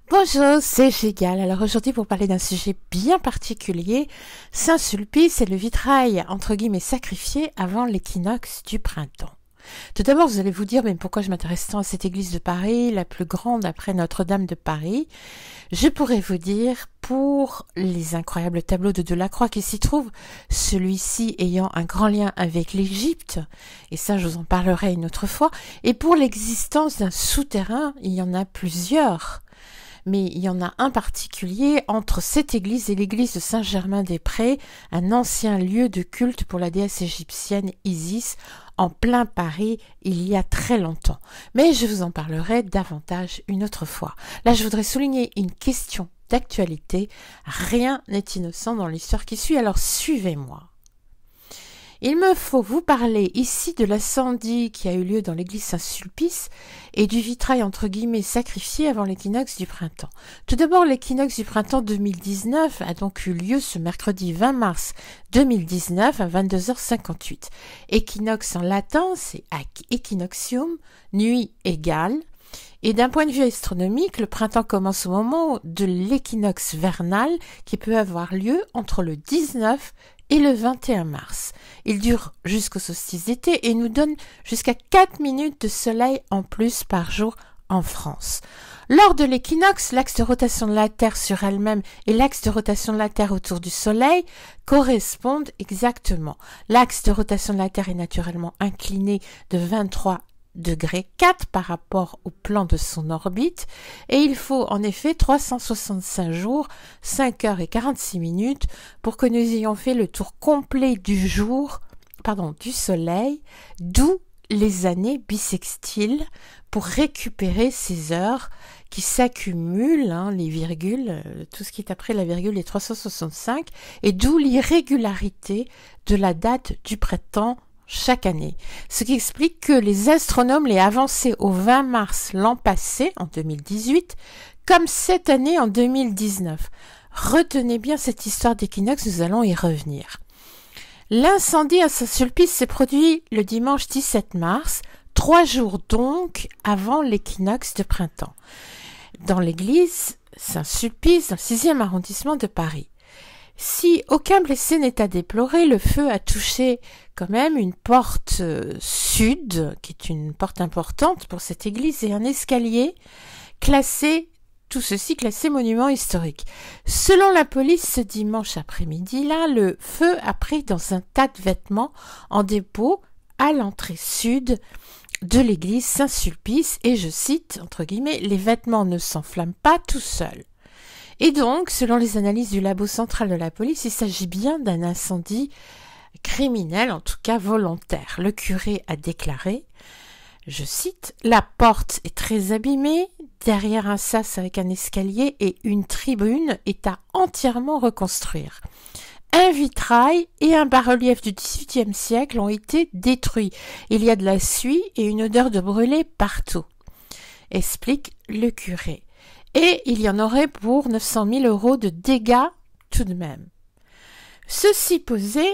Bonjour, c'est Gigal. Alors aujourd'hui pour parler d'un sujet bien particulier, Saint-Sulpice et le vitrail entre guillemets sacrifié avant l'équinoxe du printemps. Tout d'abord, vous allez vous dire, mais pourquoi je m'intéresse tant à cette église de Paris, la plus grande après Notre-Dame de Paris? Je pourrais vous dire, pour les incroyables tableaux de Delacroix qui s'y trouvent, celui-ci ayant un grand lien avec l'Égypte, et ça je vous en parlerai une autre fois, et pour l'existence d'un souterrain, il y en a plusieurs. Mais il y en a un particulier entre cette église et l'église de Saint-Germain-des-Prés, un ancien lieu de culte pour la déesse égyptienne Isis, en plein Paris, il y a très longtemps. Mais je vous en parlerai davantage une autre fois. Là, je voudrais souligner une question d'actualité. Rien n'est innocent dans l'histoire qui suit, alors suivez-moi. Il me faut vous parler ici de l'incendie qui a eu lieu dans l'église Saint-Sulpice et du vitrail entre guillemets sacrifié avant l'équinoxe du printemps. Tout d'abord, l'équinoxe du printemps 2019 a donc eu lieu ce mercredi 20 mars 2019 à 22h58. Équinoxe en latin, c'est equinoxium, nuit égale. Et d'un point de vue astronomique, le printemps commence au moment de l'équinoxe vernal qui peut avoir lieu entre le 19 et le 21 mars. Il dure jusqu'au solstice d'été et nous donne jusqu'à 4 minutes de soleil en plus par jour en France. Lors de l'équinoxe, l'axe de rotation de la Terre sur elle-même et l'axe de rotation de la Terre autour du Soleil correspondent exactement. L'axe de rotation de la Terre est naturellement incliné de 23°4 par rapport au plan de son orbite et il faut en effet 365 jours, 5 heures et 46 minutes pour que nous ayons fait le tour complet du soleil, d'où les années bissextiles pour récupérer ces heures qui s'accumulent, les virgules, tout ce qui est après la virgule est 365 et d'où l'irrégularité de la date du printemps chaque année. Ce qui explique que les astronomes l'aient avancé au 20 mars l'an passé, en 2018, comme cette année en 2019. Retenez bien cette histoire d'équinoxe, nous allons y revenir. L'incendie à Saint-Sulpice s'est produit le dimanche 17 mars, 3 jours donc avant l'équinoxe de printemps, dans l'église Saint-Sulpice, dans le 6e arrondissement de Paris. Si aucun blessé n'est à déplorer, le feu a touché quand même une porte sud, qui est une porte importante pour cette église, et un escalier classé, tout ceci classé monument historique. Selon la police, ce dimanche après-midi-là, le feu a pris dans un tas de vêtements en dépôt à l'entrée sud de l'église Saint-Sulpice, et je cite, entre guillemets, « les vêtements ne s'enflamment pas tout seuls ». Et donc, selon les analyses du labo central de la police, il s'agit bien d'un incendie criminel, en tout cas volontaire. Le curé a déclaré, je cite, « La porte est très abîmée, derrière un sas avec un escalier et une tribune est à entièrement reconstruire. Un vitrail et un bas-relief du XVIIIe siècle ont été détruits. Il y a de la suie et une odeur de brûlé partout, » explique le curé. Et il y en aurait pour 900 000 € de dégâts tout de même. Ceci posé,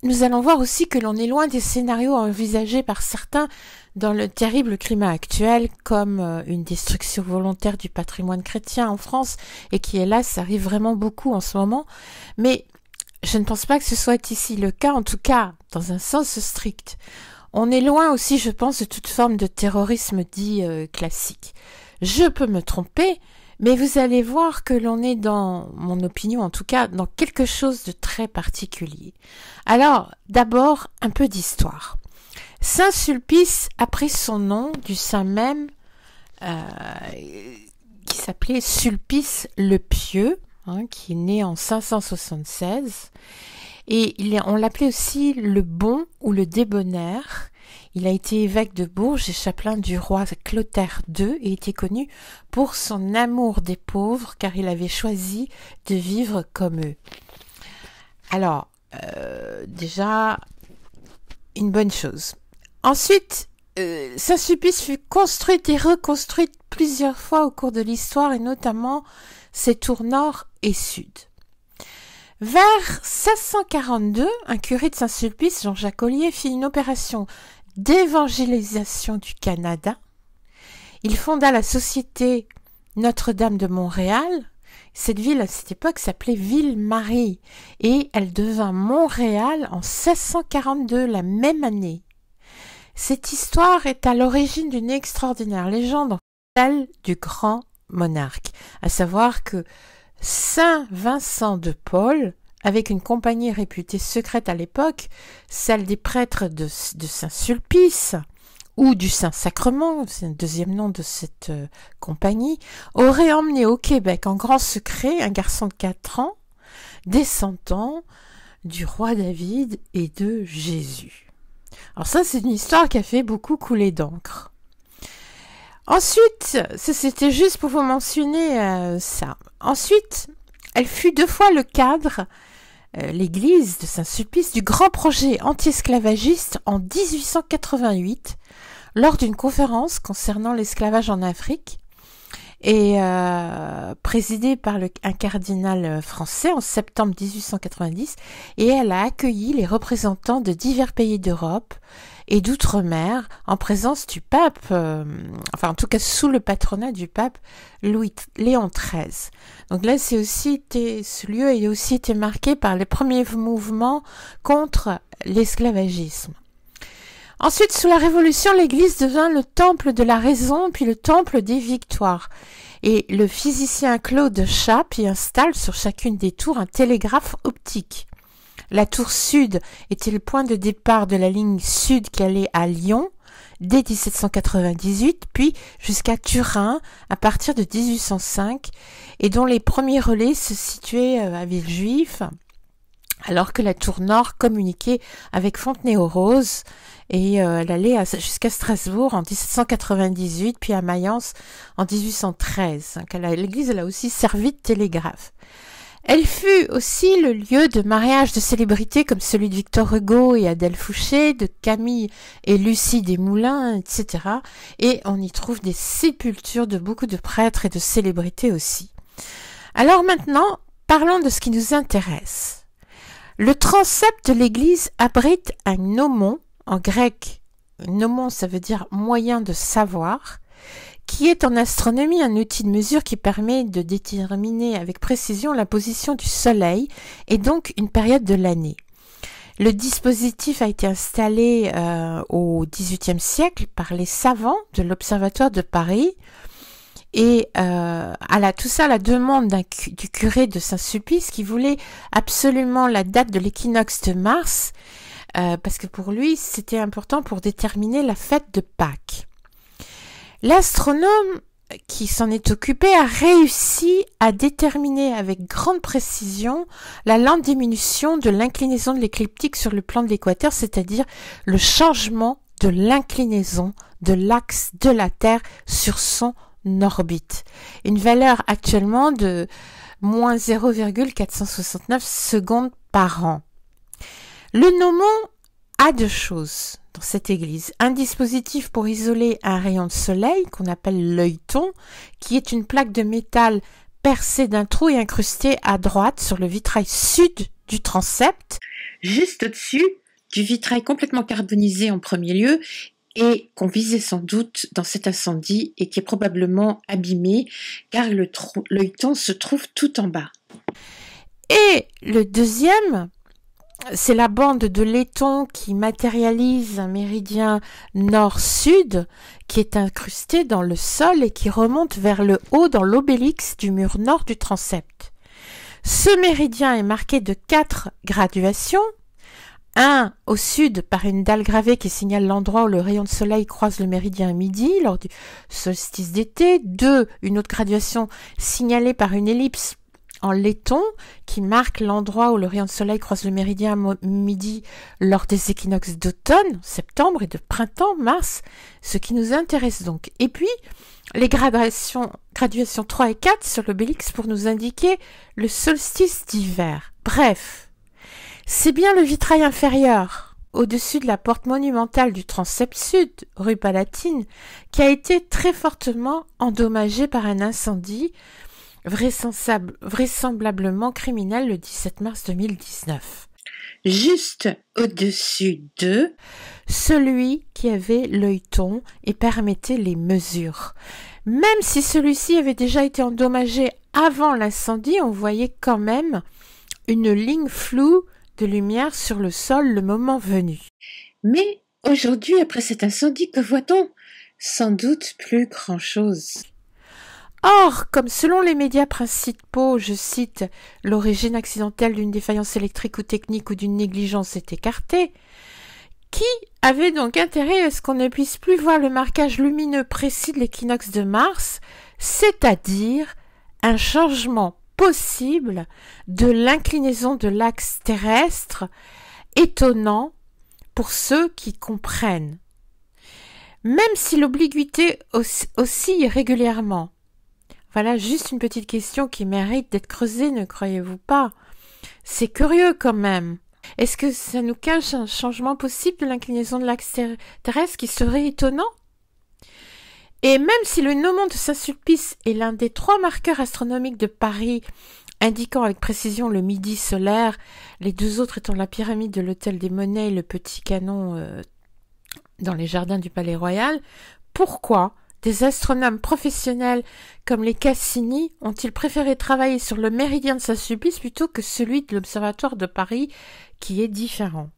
nous allons voir aussi que l'on est loin des scénarios envisagés par certains dans le terrible climat actuel, comme une destruction volontaire du patrimoine chrétien en France, et qui hélas arrive vraiment beaucoup en ce moment. Mais je ne pense pas que ce soit ici le cas, en tout cas dans un sens strict. On est loin aussi, je pense, de toute forme de terrorisme dit classique. Je peux me tromper, mais vous allez voir que l'on est dans, mon opinion en tout cas, dans quelque chose de très particulier. Alors, d'abord, un peu d'histoire. Saint-Sulpice a pris son nom du saint même qui s'appelait Sulpice le Pieux, qui est né en 576. Et on l'appelait aussi le Bon ou le Débonnaire. Il a été évêque de Bourges et chapelain du roi Clotaire II et était connu pour son amour des pauvres car il avait choisi de vivre comme eux. Alors, déjà, une bonne chose. Ensuite, Saint-Sulpice fut construite et reconstruite plusieurs fois au cours de l'histoire et notamment ses tours nord et sud. Vers 1642, un curé de Saint-Sulpice, Jean-Jacques Ollier, fit une opération d'évangélisation du Canada. Il fonda la Société Notre-Dame de Montréal. Cette ville, à cette époque, s'appelait Ville-Marie et elle devint Montréal en 1642, la même année. Cette histoire est à l'origine d'une extraordinaire légende, celle du grand monarque, à savoir que Saint Vincent de Paul, avec une compagnie réputée secrète à l'époque, celle des prêtres de Saint-Sulpice, ou du Saint-Sacrement, c'est un deuxième nom de cette compagnie, aurait emmené au Québec en grand secret un garçon de 4 ans, descendant du roi David et de Jésus. Alors ça, c'est une histoire qui a fait beaucoup couler d'encre. Ensuite, c'était juste pour vous mentionner ça. Ensuite, elle fut 2 fois le cadre, l'église de Saint-Sulpice, du grand projet anti-esclavagiste en 1888, lors d'une conférence concernant l'esclavage en Afrique, et présidée par un cardinal français en septembre 1890, et elle a accueilli les représentants de divers pays d'Europe et d'outre-mer en présence du pape, enfin en tout cas sous le patronat du pape Léon XIII. Donc là, ce lieu a aussi été marqué par les premiers mouvements contre l'esclavagisme. Ensuite, sous la Révolution, l'église devint le temple de la raison, puis le temple des victoires. Et le physicien Claude Chappe y installe sur chacune des tours un télégraphe optique. La tour sud était le point de départ de la ligne sud qui allait à Lyon dès 1798, puis jusqu'à Turin à partir de 1805, et dont les premiers relais se situaient à Villejuif, alors que la tour nord communiquait avec Fontenay-aux-Roses, et elle allait jusqu'à Strasbourg en 1798, puis à Mayence en 1813. L'église elle a aussi servi de télégraphe. Elle fut aussi le lieu de mariages de célébrités comme celui de Victor Hugo et Adèle Fouché, de Camille et Lucie Desmoulins, etc. Et on y trouve des sépultures de beaucoup de prêtres et de célébrités aussi. Alors maintenant, parlons de ce qui nous intéresse. Le transept de l'église abrite un gnomon, en grec, gnomon ça veut dire moyen de savoir, qui est en astronomie un outil de mesure qui permet de déterminer avec précision la position du Soleil et donc une période de l'année. Le dispositif a été installé au XVIIIe siècle par les savants de l'Observatoire de Paris et tout ça à la demande du curé de Saint-Sulpice qui voulait absolument la date de l'équinoxe de mars parce que pour lui c'était important pour déterminer la fête de Pâques. L'astronome qui s'en est occupé a réussi à déterminer avec grande précision la lente diminution de l'inclinaison de l'écliptique sur le plan de l'équateur, c'est-à-dire le changement de l'inclinaison de l'axe de la Terre sur son orbite. Une valeur actuellement de moins 0,469 secondes par an. Le gnomon a 2 choses dans cette église. Un dispositif pour isoler un rayon de soleil qu'on appelle l'œilleton, qui est une plaque de métal percée d'un trou et incrustée à droite sur le vitrail sud du transept, juste au-dessus du vitrail complètement carbonisé en premier lieu et qu'on visait sans doute dans cet incendie et qui est probablement abîmé car l'œilleton se trouve tout en bas. Et le deuxième, c'est la bande de laiton qui matérialise un méridien nord-sud qui est incrusté dans le sol et qui remonte vers le haut dans l'obélix du mur nord du transept. Ce méridien est marqué de 4 graduations. Un au sud par une dalle gravée qui signale l'endroit où le rayon de soleil croise le méridien à midi lors du solstice d'été. 2, une autre graduation signalée par une ellipse en laiton qui marque l'endroit où le rayon de soleil croise le méridien à midi lors des équinoxes d'automne, septembre et de printemps, mars, ce qui nous intéresse donc. Et puis, les graduations 3 et 4 sur l'obélix pour nous indiquer le solstice d'hiver. Bref, c'est bien le vitrail inférieur, au-dessus de la porte monumentale du transept sud, rue Palatine, qui a été très fortement endommagé par un incendie vraisemblablement criminel le 17 mars 2019. Juste au-dessus de celui qui avait l'œilleton et permettait les mesures. Même si celui-ci avait déjà été endommagé avant l'incendie, on voyait quand même une ligne floue de lumière sur le sol le moment venu. Mais aujourd'hui, après cet incendie, que voit-on? Sans doute plus grand-chose. Or, comme selon les médias principaux, je cite, l'origine accidentelle d'une défaillance électrique ou technique ou d'une négligence est écartée, qui avait donc intérêt à ce qu'on ne puisse plus voir le marquage lumineux précis de l'équinoxe de Mars, c'est-à-dire un changement possible de l'inclinaison de l'axe terrestre, étonnant pour ceux qui comprennent. Même si l'obliquité oscille régulièrement. Voilà juste une petite question qui mérite d'être creusée, ne croyez-vous pas? C'est curieux quand même. Est-ce que ça nous cache un changement possible de l'inclinaison de l'axe terrestre qui serait étonnant? Et même si le gnomon de Saint-Sulpice est l'un des 3 marqueurs astronomiques de Paris, indiquant avec précision le midi solaire, les 2 autres étant la pyramide de l'Hôtel des Monnaies et le petit canon dans les jardins du Palais Royal, pourquoi des astronomes professionnels comme les Cassini ont-ils préféré travailler sur le méridien de Saint-Sulpice plutôt que celui de l'Observatoire de Paris, qui est différent?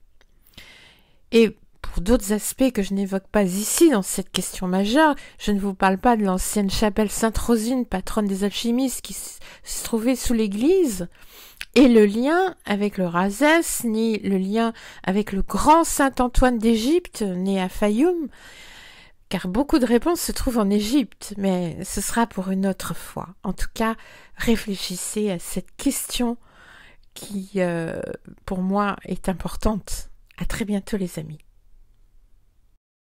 Et pour d'autres aspects que je n'évoque pas ici dans cette question majeure, je ne vous parle pas de l'ancienne chapelle Sainte-Rosine, patronne des alchimistes, qui se trouvait sous l'église, et le lien avec le Razès, ni le lien avec le grand Saint-Antoine d'Égypte, né à Fayoum, car beaucoup de réponses se trouvent en Égypte, mais ce sera pour une autre fois. En tout cas, réfléchissez à cette question qui, pour moi, est importante. À très bientôt les amis.